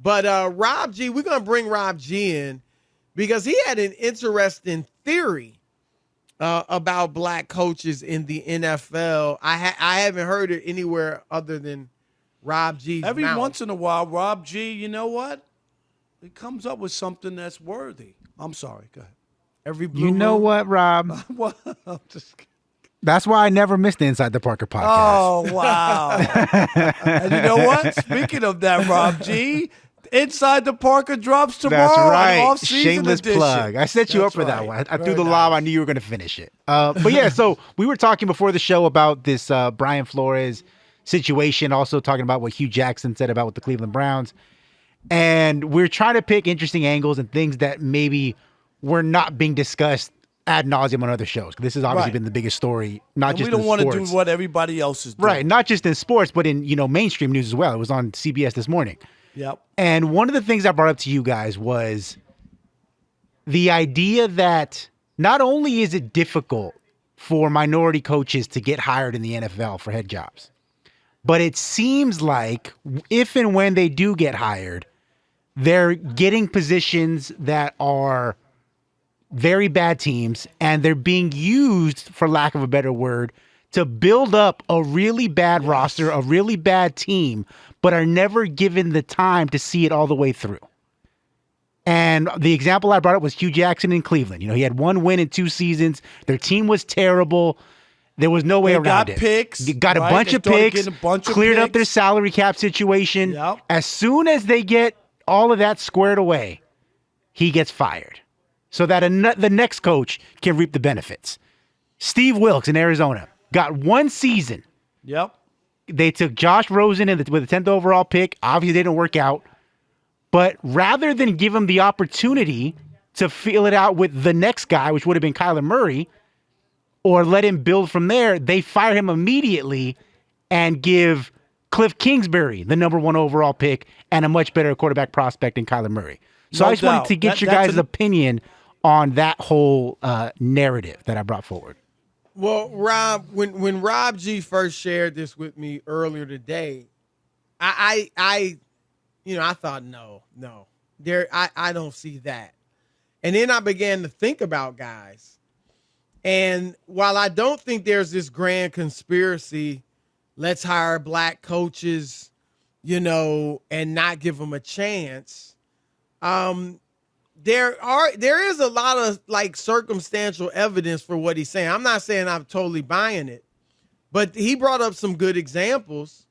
But Rob G, we're going to bring Rob G in because he had an interesting theory about black coaches in the NFL. I haven't heard it anywhere other than Rob G's Every mouth. once in a while, Rob G, you know what? He comes up with something that's worthy. I'm sorry. Go ahead. Every blue You know moon. what, Rob? What? I'm just kidding. That's why I never missed the Inside the Parker podcast. Oh, wow. And you know what? Speaking of that, Rob G, Inside the Parker drops tomorrow. That's right. Off-season Shameless edition. plug. I set you That's up for that right. one. I Very threw the nice. lob. I knew you were going to finish it. But yeah, so we were talking before the show about this Brian Flores situation, also talking about what Hugh Jackson said about with the Cleveland Browns. And we're trying to pick interesting angles and things that maybe were not being discussed ad nauseum on other shows. This has obviously Right. been the biggest story, not And just we don't in want to sports. do what everybody else is doing. Right, not just in sports, but in mainstream news as well. It was on CBS this morning. Yep. And one of the things I brought up to you guys was the idea that not only is it difficult for minority coaches to get hired in the NFL for head jobs, but it seems like if and when they do get hired, they're getting positions that are very bad teams, and they're being used, for lack of a better word, to build up a really bad roster, a really bad team, but are never given the time to see it all the way through. And the example I brought up was Hugh Jackson in Cleveland. He had one win in 2 seasons. Their team was terrible. There was no way around got it. picks, You got a right? bunch They of started picks, getting a bunch of cleared up picks. their salary cap situation. Yep. As soon as they get all of that squared away, he gets fired so that the next coach can reap the benefits. Steve Wilkes in Arizona got 1 season. Yep. They took Josh Rosen with the 10th overall pick. Obviously, they didn't work out. But rather than give him the opportunity to feel it out with the next guy, which would have been Kyler Murray, or let him build from there, they fire him immediately and give Cliff Kingsbury the number 1 overall pick and a much better quarterback prospect than Kyler Murray. So No I just wanted doubt. to get your guys' opinion on that whole narrative that I brought forward. Well, Rob, when Rob G first shared this with me earlier today, I thought no, I don't see that. And then I began to think about guys. And while I don't think there's this grand conspiracy, let's hire black coaches, and not give them a chance. There is a lot of circumstantial evidence for what he's saying. I'm not saying I'm totally buying it, but he brought up some good examples,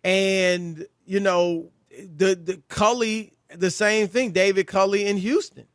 and the Culley, the same thing. David Culley in Houston,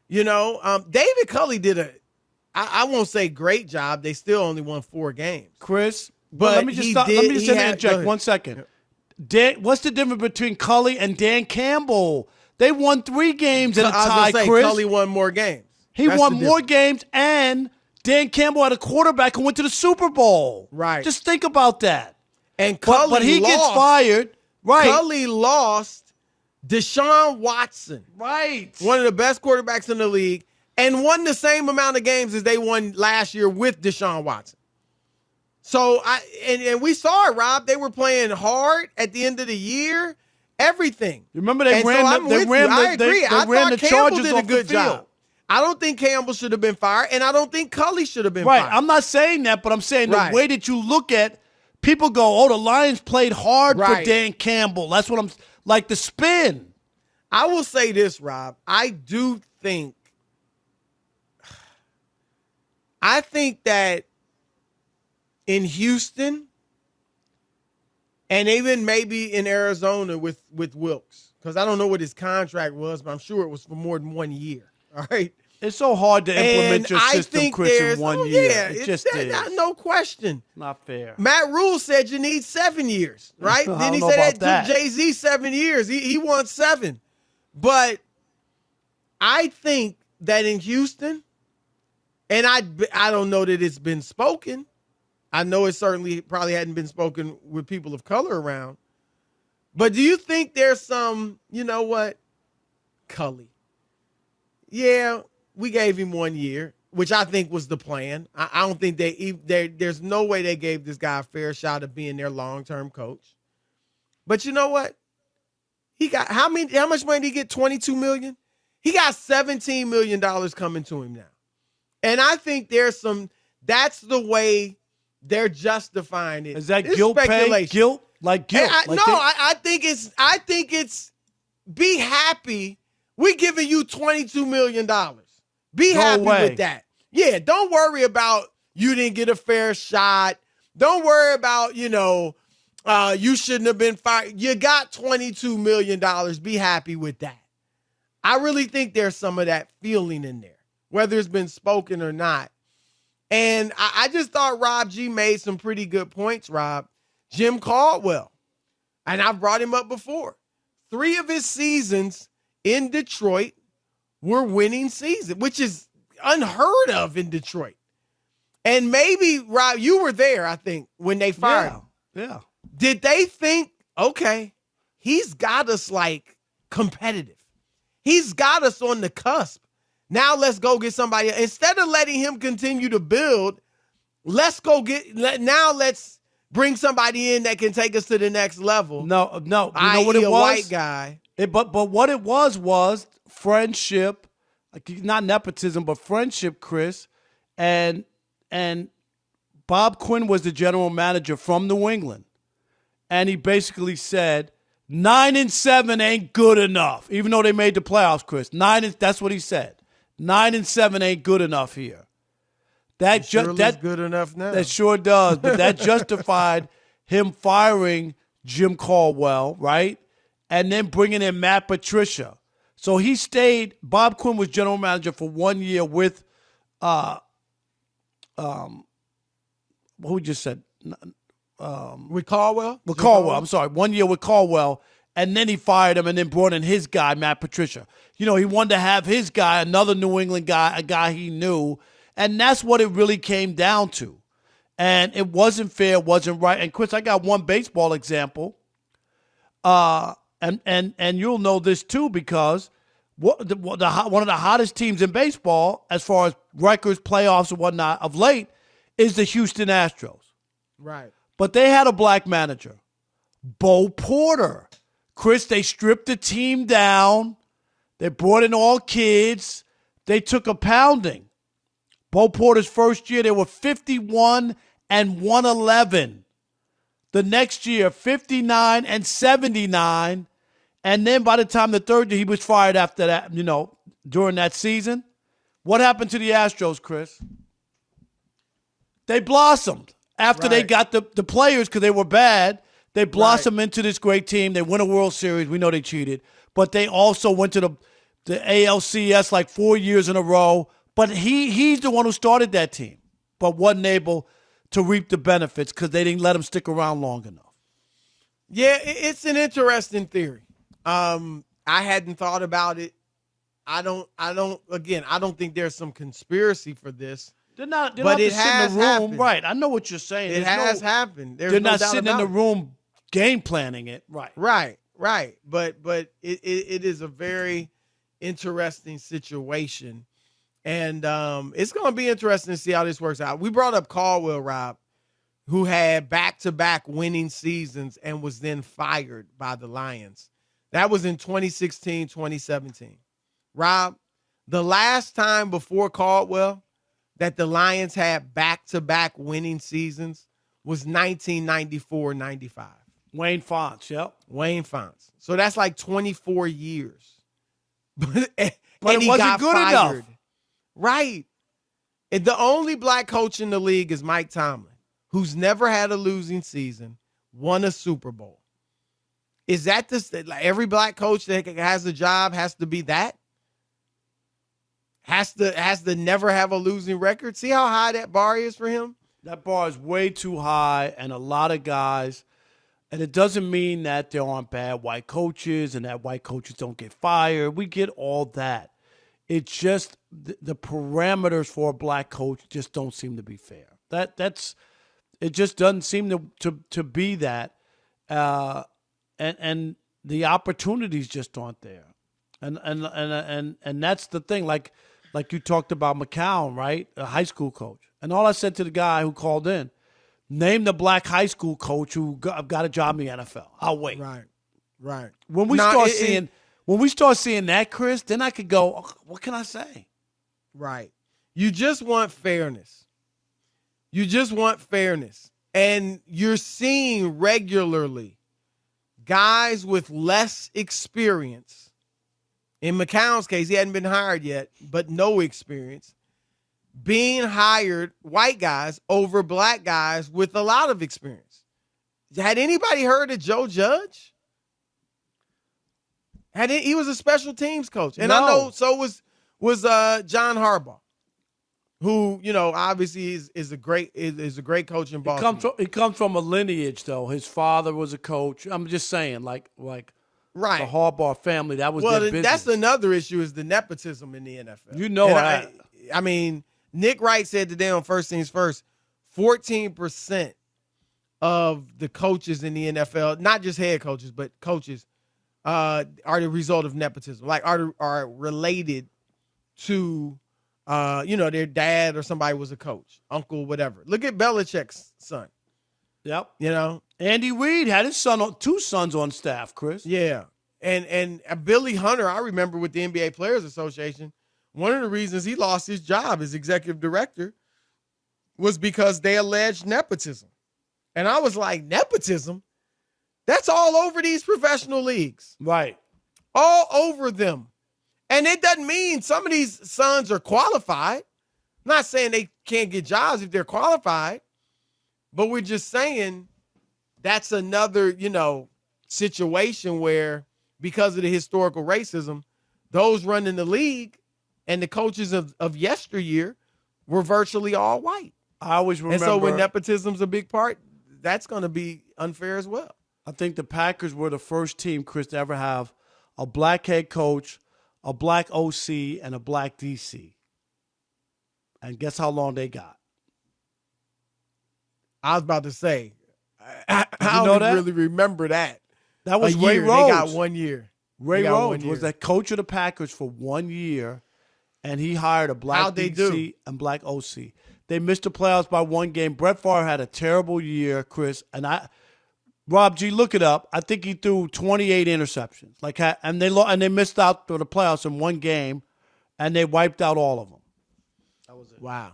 David Culley did I won't say great job. They still only won 4 games. Chris, But let me just interject 1 second. What's the difference between Culley and Dan Campbell? They won 3 games in a I was tie, gonna say, Chris. Culley won more games. He That's won the more difference. games, and Dan Campbell had a quarterback who went to the Super Bowl. Right. Just think about that. And Culley But he gets lost. fired. Right. Culley lost Deshaun Watson, Right. one of the best quarterbacks in the league, and won the same amount of games as they won last year with Deshaun Watson. So and we saw it, Rob. They were playing hard at the end of the year. Everything. You remember they And ran so I'm with you. I agree. They I ran thought the Campbell Chargers did a off good the field. job. I don't think Campbell should have been fired, and I don't think Culley should have been Right. fired. I'm not saying that, but I'm saying Right. the way that you look at people go, oh, the Lions played hard for Right. Dan Campbell. That's what I'm like the spin. I will say this, Rob. I think that in Houston and even maybe in Arizona with Wilkes, because I don't know what his contract was, but I'm sure it was for more than 1 year. All right. It's so hard to implement And your I system, think Chris, there's, in 1 year. Yeah, It just is. no question. Not fair. Matt Rule said you need 7 years, right? I Then he don't said know that about took that. Jay-Z 7 years. He won 7. But I think that in Houston, and I don't know that it's been spoken. I know it certainly probably hadn't been spoken with people of color around. But do you think there's some, Culley? Yeah, we gave him 1 year, which I think was the plan. I don't think there's no way they gave this guy a fair shot of being their long-term coach. But you know what? He got how much money did he get? $22 million? He got $17 million coming to him now. And I think that's the way they're justifying it. Is that it's guilt pay? Guilt? Like guilt? I think it's be happy. We giving you $22 million. Be happy with that. Yeah, don't worry about you didn't get a fair shot. Don't worry about, you shouldn't have been fired. You got $22 million. Be happy with that. I really think there's some of that feeling in there, whether it's been spoken or not. And I just thought Rob G made some pretty good points, Rob. Jim Caldwell, and I've brought him up before. 3 of his seasons in Detroit were winning seasons, which is unheard of in Detroit. And maybe, Rob, you were there, I think, when they fired him. Yeah. Did they think, okay, he's got us like competitive. He's got us on the cusp. Now let's go get somebody. Instead of letting him continue to build, let's bring somebody in that can take us to the next level. No. You know what it was? White guy. But what it was friendship, not nepotism, but friendship, Chris. And Bob Quinn was the general manager from New England. And he basically said, 9-7 ain't good enough. Even though they made the playoffs, Chris. That's what he said. 9-7 ain't good enough here. That's good enough now. That sure does. But that justified him firing Jim Caldwell, right? And then bringing in Matt Patricia. So he stayed. Bob Quinn was general manager for 1 year with, who just said? With Caldwell? With Caldwell. I'm sorry. 1 year with Caldwell. And then he fired him and then brought in his guy, Matt Patricia. He wanted to have his guy, another New England guy, a guy he knew. And that's what it really came down to. And it wasn't fair, it wasn't right. And Chris, I got one baseball example. And you'll know one of the hottest teams in baseball, as far as records, playoffs, and whatnot, of late, is the Houston Astros. Right. But they had a black manager, Bo Porter. Chris, they stripped the team down. They brought in all kids. They took a pounding. Bo Porter's first year, they were 51-111. The next year, 59-79. And then by the time the third year, he was fired after that, during that season. What happened to the Astros, Chris? They blossomed after they got the players because they were bad. They blossomed into this great team. They win a World Series. We know they cheated. But they also went to the ALCS like 4 years in a row. But he's the one who started that team, but wasn't able to reap the benefits because they didn't let him stick around long enough. Yeah, it's an interesting theory. I hadn't thought about it. I don't think there's some conspiracy for this. They're not but it sitting has in the room. happened. Right. I know what you're saying. It has happened. They're not sitting in the room game planning it. Right. Right. But it is a very interesting situation. And it's going to be interesting to see how this works out. We brought up Caldwell, Rob, who had back-to-back winning seasons and was then fired by the Lions. That was in 2016, 2017. Rob, the last time before Caldwell that the Lions had back-to-back winning seasons was 1994-95. Wayne Fontes, yep. Wayne Fontes. So that's like 24 years. But it wasn't good enough. Right. And the only black coach in the league is Mike Tomlin, who's never had a losing season, won a Super Bowl. Is that like every black coach that has a job has to be that? Has to never have a losing record? See how high that bar is for him? That bar is way too high, and a lot of guys, and it doesn't mean that there aren't bad white coaches and that white coaches don't get fired. We get all that. It's just the parameters for a black coach just don't seem to be fair. It just doesn't seem to be that, and the opportunities just aren't there, and that's the thing. Like you talked about McCown, right? A high school coach, and all I said to the guy who called in, name the black high school coach who got a job in the NFL. I'll wait. Right. Right. When we start seeing that, Chris, then I could go, "Oh, what can I say?" Right. You just want fairness. You just want fairness. And you're seeing regularly guys with less experience. In McCown's case, he hadn't been hired yet, but no experience, being hired, white guys over black guys with a lot of experience. Had anybody heard of Joe Judge? He was a special teams coach. And I know so was John Harbaugh, who, obviously is a great coach in Baltimore. He comes from a lineage, though. His father was a coach. I'm just saying, like right. the Harbaugh family, that was their business. That's another issue is the nepotism in the NFL. You know that. I mean, Nick Wright said today on First Things First, 14% of the coaches in the NFL, not just head coaches, but coaches, are the result of nepotism. Like are related to their dad or somebody was a coach, uncle, whatever. Look at Belichick's son. Yep. Andy Reid had his two sons on staff, Chris. Yeah. And Billy Hunter, I remember with the NBA Players Association, one of the reasons he lost his job as executive director was because they alleged nepotism. And I was like, nepotism? That's all over these professional leagues. Right. All over them. And it doesn't mean some of these sons are qualified. I'm not saying they can't get jobs if they're qualified, but we're just saying that's another, situation where because of the historical racism, those running the league and the coaches of yesteryear were virtually all white. I always remember. And so when nepotism's a big part, that's going to be unfair as well. I think the Packers were the first team, Chris, to ever have a black head coach, a black OC, and a black DC. And guess how long they got? I was about to say, I don't really remember that. That was Ray Rhodes. They got 1 year. Ray Rhodes was the coach of the Packers for 1 year, and he hired a black DC and black OC. They missed the playoffs by one game. Brett Favre had a terrible year, Chris, and Rob G, look it up. I think he threw 28 interceptions. And they missed out for the playoffs in one game, and they wiped out all of them. That was it. Wow.